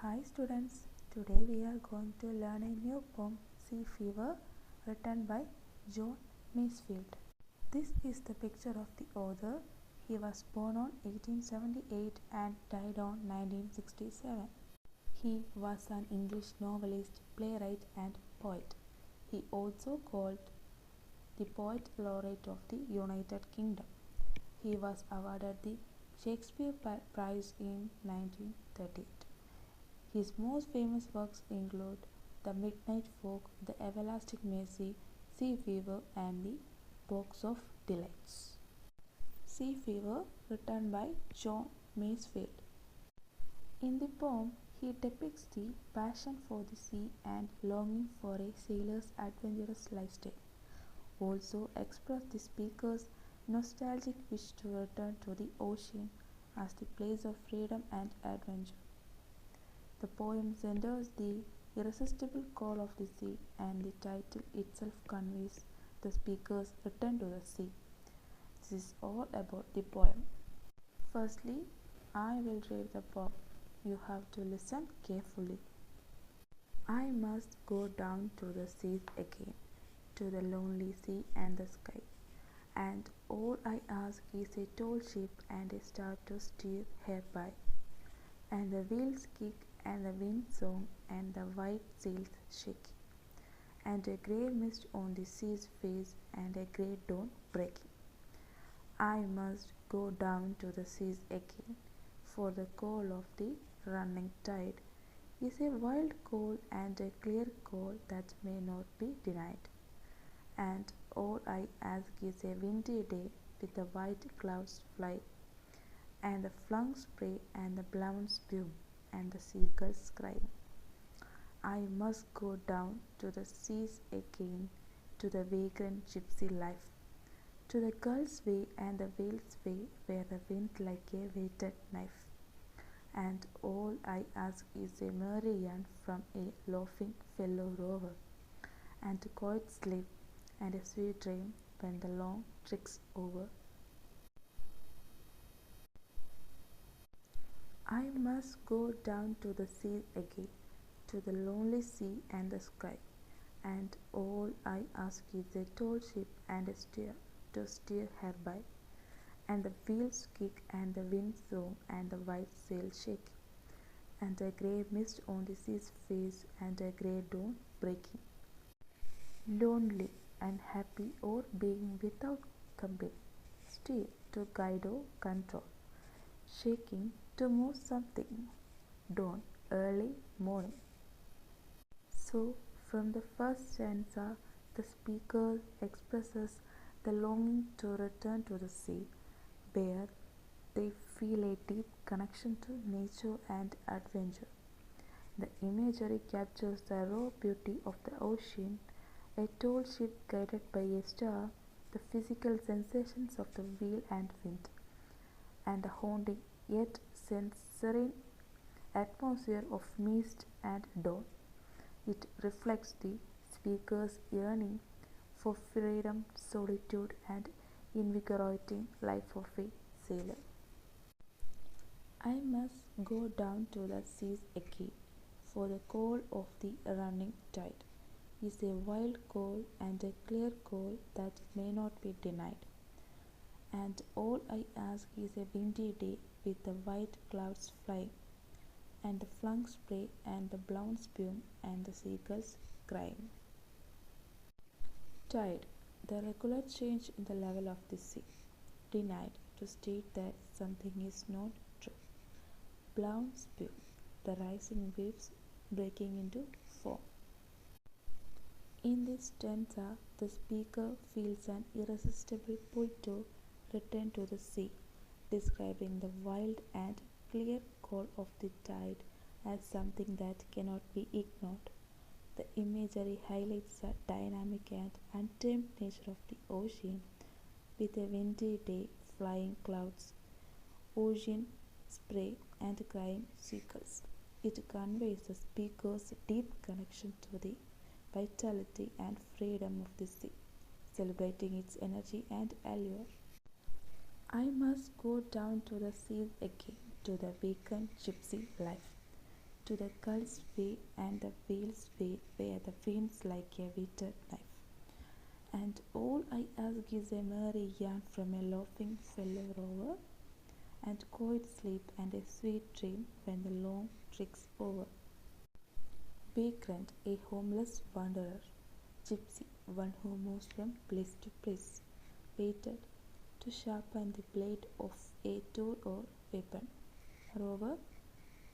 Hi students, today we are going to learn a new poem, Sea Fever, written by John Masefield. This is the picture of the author. He was born on 1878 and died on 1967. He was an English novelist, playwright and poet. He also called the Poet Laureate of the United Kingdom. He was awarded the Shakespeare Prize in 1938. His most famous works include The Midnight Fog, The Everlasting Mercy, Sea Fever, and The Box of Delights. Sea Fever, written by John Masefield. In the poem, he depicts the passion for the sea and longing for a sailor's adventurous lifestyle. Also express the speaker's nostalgic wish to return to the ocean as the place of freedom and adventure. The poem centers the irresistible call of the sea, and the title itself conveys the speaker's return to the sea. This is all about the poem. Firstly, I will read the poem. You have to listen carefully. I must go down to the seas again, to the lonely sea and the sky, and all I ask is a tall ship and a star to steer her by, and the wheels kick and the wind song and the white sails shake, and a grey mist on the sea's face and a grey dawn breaking. I must go down to the seas again, for the call of the running tide is a wild call and a clear call that may not be denied. And all I ask is a windy day with the white clouds fly, and the flung spray and the blown spume and the seagulls crying. I must go down to the seas again, to the vagrant gypsy life, to the gull's way and the whale's way, where the wind like a weighted knife. And all I ask is a merry yarn from a laughing fellow rover, and a quiet sleep and a sweet dream when the long trick's over. I must go down to the sea again, to the lonely sea and the sky, and all I ask is a tall ship and a steer to steer her by, and the wheels kick and the wind song and the white sail shake, and a grey mist on the sea's face and a grey dawn breaking. Lonely, unhappy, or being without company, steer to guide or control, shaking to move something, dawn, early morning. So, from the first stanza, the speaker expresses the longing to return to the sea, where they feel a deep connection to nature and adventure. The imagery captures the raw beauty of the ocean, a tall ship guided by a star, the physical sensations of the wheel and wind, and the haunting yet serene atmosphere of mist and dawn. It reflects the speaker's yearning for freedom, solitude, and invigorating life of a sailor. I must go down to the seas again, for the call of the running tide is a wild call and a clear call that may not be denied. And all I ask is a windy day with the white clouds flying, and the flung spray and the blown spume and the seagulls crying. Tide, the regular change in the level of the sea. Denied, to state that something is not true. Blown spume, the rising waves breaking into foam. In this stanza, the speaker feels an irresistible pull to return to the sea, describing the wild and clear call of the tide as something that cannot be ignored. The imagery highlights the dynamic and untamed nature of the ocean, with a windy day, flying clouds, ocean spray, and crying seagulls. It conveys the speaker's deep connection to the vitality and freedom of the sea, celebrating its energy and allure. I must go down to the seas again, to the vacant gypsy life, to the gulf's way and the whale's way where the wind's like a whetted knife. And all I ask is a merry yarn from a laughing fellow rover, and quiet sleep and a sweet dream when the long trick's over. Vagrant, a homeless wanderer, gypsy, one who moves from place to place, waited to sharpen the blade of a tool or weapon. Rover,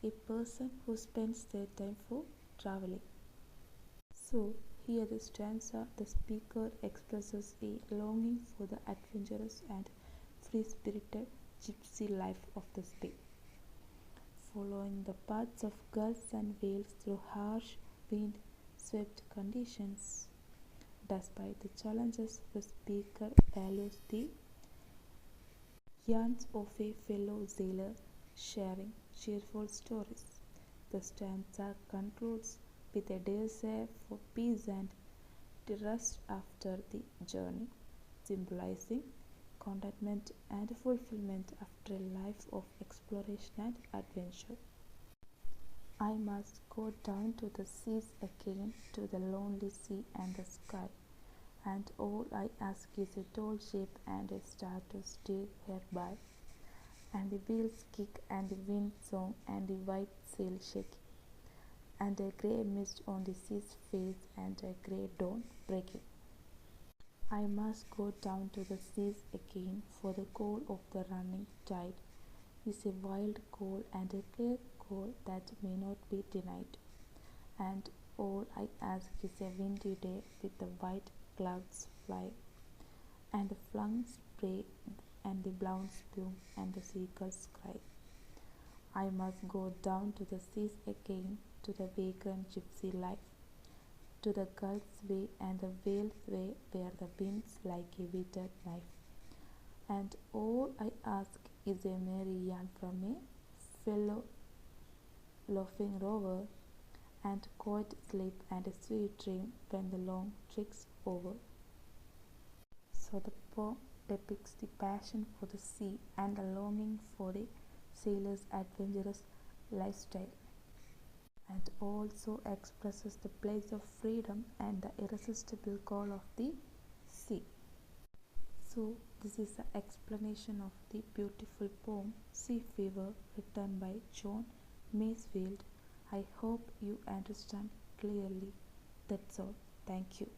a person who spends their time for traveling. So, here the stanza, the speaker expresses a longing for the adventurous and free-spirited gypsy life of the sea, following the paths of gulls and whales through harsh, wind-swept conditions. Despite the challenges, the speaker values the yarns of a fellow sailor sharing cheerful stories. The stanza concludes with a desire for peace and rest after the journey, symbolizing contentment and fulfillment after a life of exploration and adventure. I must go down to the seas again, to the lonely sea and the sky, and all I ask is a tall ship and a star to steer her by, and the wheels kick and the wind song and the white sail shake, and a grey mist on the sea's face and a grey dawn breaking. I must go down to the seas again, for the call of the running tide is a wild call and a clear call that may not be denied. And all I ask is a windy day with the white clouds fly, and the flung spray and the blown spume and the seagulls cry. I must go down to the seas again, to the vagrant gypsy life, to the gulf's way and the whale's way where the wind's like a whetted knife. And all I ask is a merry yarn from a fellow laughing rover, and quiet sleep and a sweet dream when the long trick's over. So the poem depicts the passion for the sea and the longing for the sailor's adventurous lifestyle, and also expresses the place of freedom and the irresistible call of the sea. So this is the explanation of the beautiful poem Sea Fever, written by John Masefield. I hope you understand clearly. That's all. Thank you.